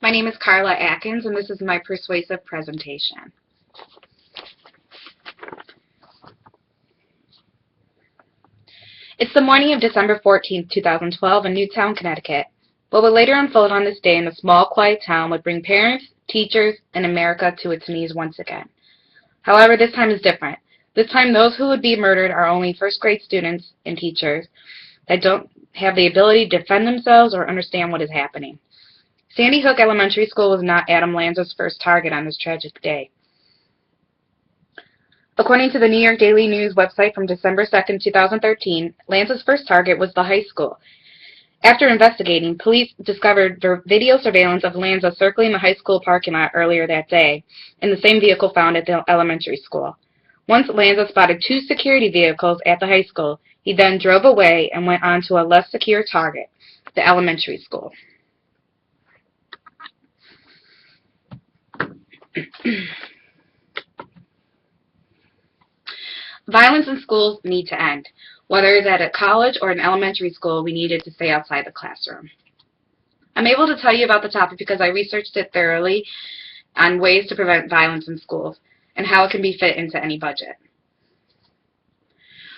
My name is Carla Atkins, and this is my persuasive presentation. It's the morning of December 14th, 2012 in Newtown, Connecticut. What would later unfold on this day in the small, quiet town would bring parents, teachers, and America to its knees once again. However, this time is different. This time, those who would be murdered are only first-grade students and teachers that don't have the ability to defend themselves or understand what is happening. Sandy Hook Elementary School was not Adam Lanza's first target on this tragic day. According to the New York Daily News website from December 2nd, 2013, Lanza's first target was the high school. After investigating, police discovered video surveillance of Lanza circling the high school parking lot earlier that day, in the same vehicle found at the elementary school. Once Lanza spotted 2 security vehicles at the high school, he then drove away and went on to a less secure target, the elementary school. Violence in schools need to end. Whether it's at a college or an elementary school, we needed to stay outside the classroom. I'm able to tell you about the topic because I researched it thoroughly on ways to prevent violence in schools and how it can be fit into any budget.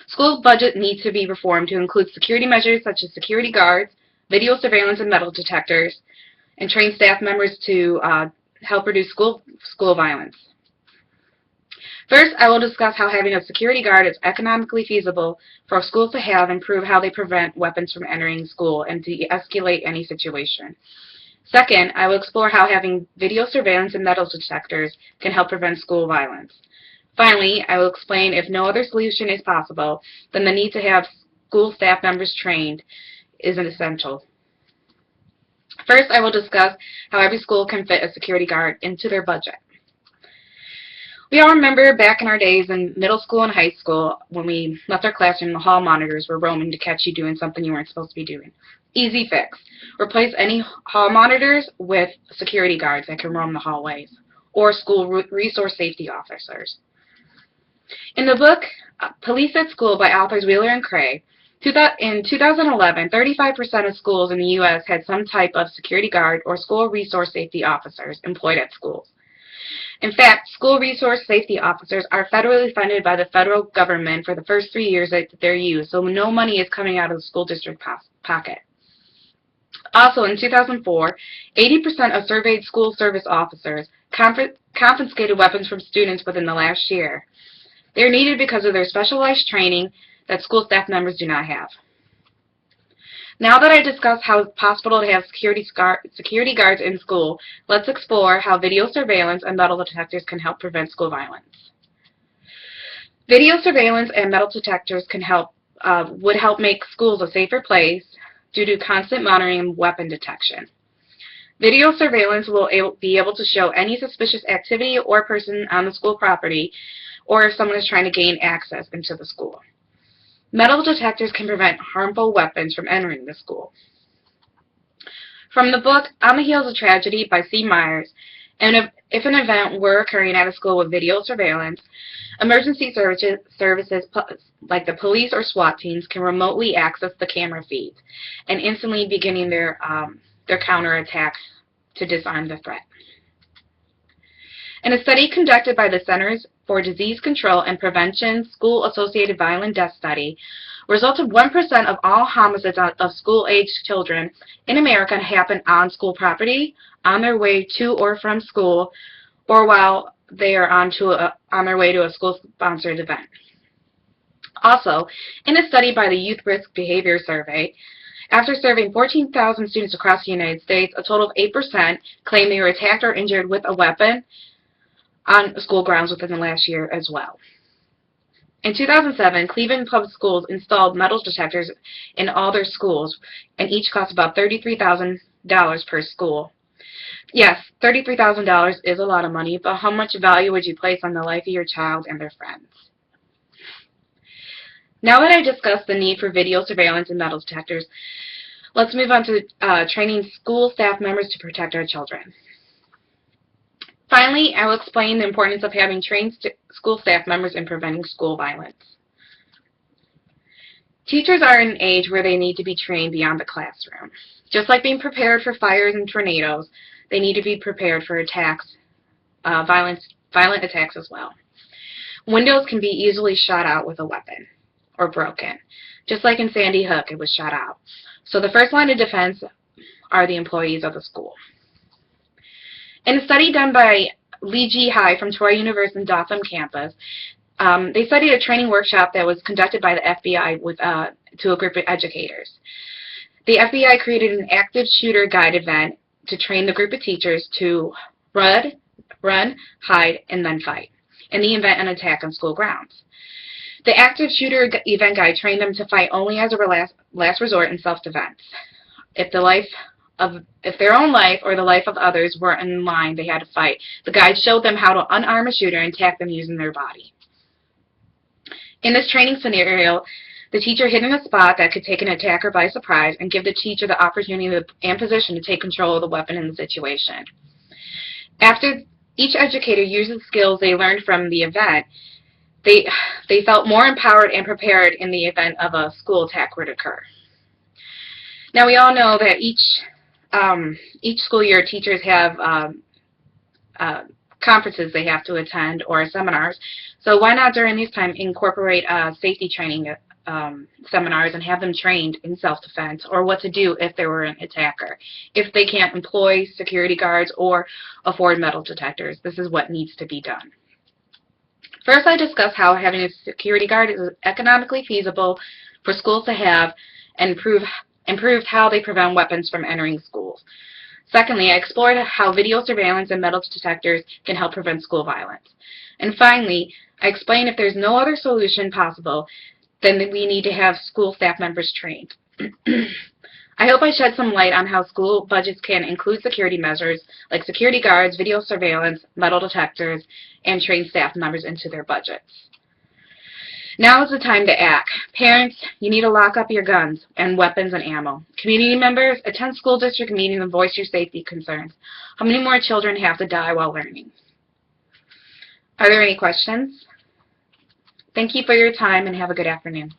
School budget needs to be reformed to include security measures such as security guards, video surveillance and metal detectors, and train staff members to help reduce school violence. First, I will discuss how having a security guard is economically feasible for schools to have and prove how they prevent weapons from entering school and de-escalate any situation. Second, I will explore how having video surveillance and metal detectors can help prevent school violence. Finally, I will explain if no other solution is possible, then the need to have school staff members trained is essential. First, I will discuss how every school can fit a security guard into their budget. We all remember back in our days in middle school and high school when we left our classroom, the hall monitors were roaming to catch you doing something you weren't supposed to be doing. Easy fix. Replace any hall monitors with security guards that can roam the hallways, or school resource safety officers. In the book, Police at School by authors Wheeler and Cray, in 2011, 35% of schools in the U.S. had some type of security guard or school resource safety officers employed at schools. In fact, school resource safety officers are federally funded by the federal government for the first 3 years that they're used, so no money is coming out of the school district pocket. Also, in 2004, 80% of surveyed school service officers confiscated weapons from students within the last year. They are needed because of their specialized training that school staff members do not have. Now that I discussed how it's possible to have security guards in school, let's explore how video surveillance and metal detectors can help prevent school violence. Video surveillance and metal detectors would help make schools a safer place due to constant monitoring and weapon detection. Video surveillance will be able to show any suspicious activity or person on the school property, or if someone is trying to gain access into the school. Metal detectors can prevent harmful weapons from entering the school. From the book On the Heels of Tragedy by C. Myers, and if an event were occurring at a school with video surveillance, emergency services like the police or SWAT teams can remotely access the camera feeds and instantly beginning their counterattack to disarm the threat. In a study conducted by the Centers for Disease Control and Prevention School-Associated Violent Death Study, results of 1% of all homicides of school-aged children in America happen on school property, on their way to or from school, or while they are on their way to a school-sponsored event. Also, in a study by the Youth Risk Behavior Survey, after surveying 14,000 students across the United States, a total of 8% claimed they were attacked or injured with a weapon on school grounds within the last year as well. In 2007, Cleveland Public Schools installed metal detectors in all their schools, and each cost about $33,000 per school. Yes, $33,000 is a lot of money, but how much value would you place on the life of your child and their friends? Now that I discussed the need for video surveillance and metal detectors, let's move on to training school staff members to protect our children. Finally, I will explain the importance of having trained school staff members in preventing school violence. Teachers are at an age where they need to be trained beyond the classroom. Just like being prepared for fires and tornadoes, they need to be prepared for attacks, violent attacks as well. Windows can be easily shot out with a weapon or broken. Just like in Sandy Hook, it was shot out. So the first line of defense are the employees of the school. In a study done by Lee G. High from Troy University's Dothan campus, they studied a training workshop that was conducted by the FBI to a group of educators. The FBI created an active shooter guide event to train the group of teachers to run, hide, and then fight in the event of an attack on school grounds. The active shooter event guide trained them to fight only as a last resort in self-defense. If their own life or the life of others were in line, they had to fight. The guide showed them how to unarm a shooter and attack them using their body. In this training scenario, the teacher hid in a spot that could take an attacker by surprise and give the teacher the opportunity and position to take control of the weapon in the situation. After each educator used the skills they learned from the event, they felt more empowered and prepared in the event of a school attack would occur. Now we all know that each school year teachers have conferences they have to attend or seminars. So why not during this time incorporate safety training seminars and have them trained in self-defense or what to do if there were an attacker. If they can't employ security guards or afford metal detectors, this is what needs to be done. First, I discussed how having a security guard is economically feasible for schools to have and improved how they prevent weapons from entering schools. Secondly, I explored how video surveillance and metal detectors can help prevent school violence. And finally, I explained if there's no other solution possible, then we need to have school staff members trained. I hope I shed some light on how school budgets can include security measures like security guards, video surveillance, metal detectors, and trained staff members into their budgets. Now is the time to act. Parents, you need to lock up your guns and weapons and ammo. Community members, attend school district meetings and voice your safety concerns. How many more children have to die while learning? Are there any questions? Thank you for your time and have a good afternoon.